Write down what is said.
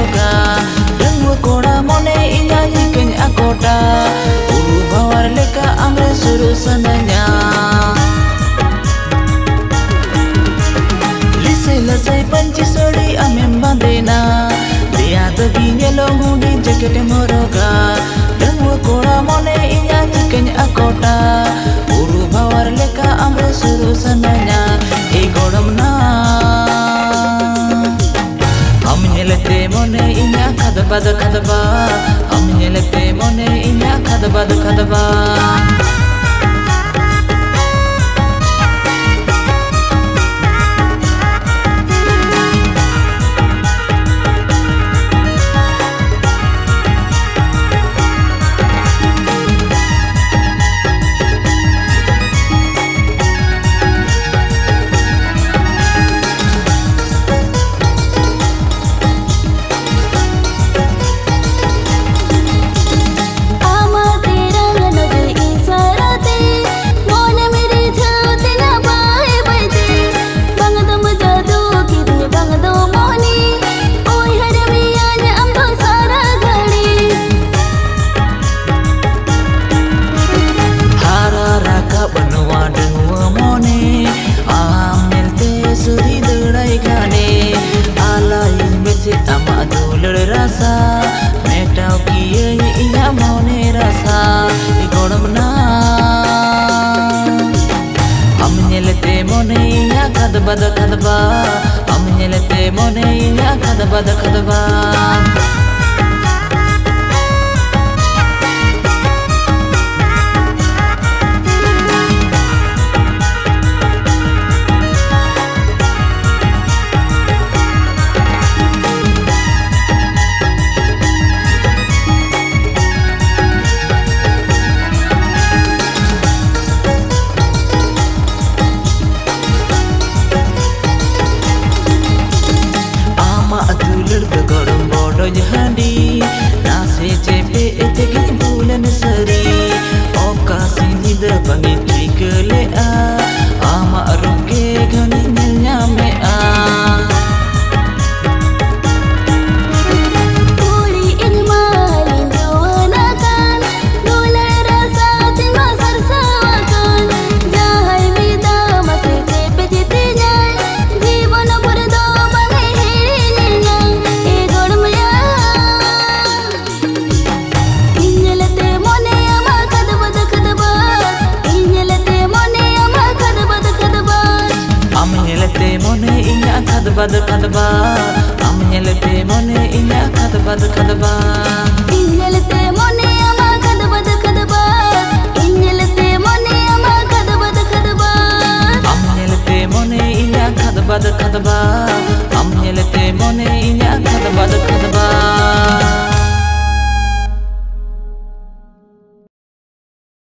moroga Dengwa koda mone inya jikanya akoda Uru bawar leka amre suruh sananya Lisai lasai panci sodi amem bandena Dia tebi nyelong hudi jaket moroga Dengwa koda mone inya jikanya akoda Uru bawar leka amre suruh sananya Godam na Hum nyelete mone inya kadaba Hum nyelete mone inya kadaba rasa metau kiye inya mone rasa igodam na am nyelete mone inya kadaba am nyelete mone inya kadaba Handi nase cepe etegi bulan seri okasi nida bangi trikele a ama ruke gani nyame a puri ilmalin jawanakan dula rasa tima sarsawakan jahai vida mase cepe jitinya jiban burdo bangi hirinya kadaba am nyelete mone inya kadaba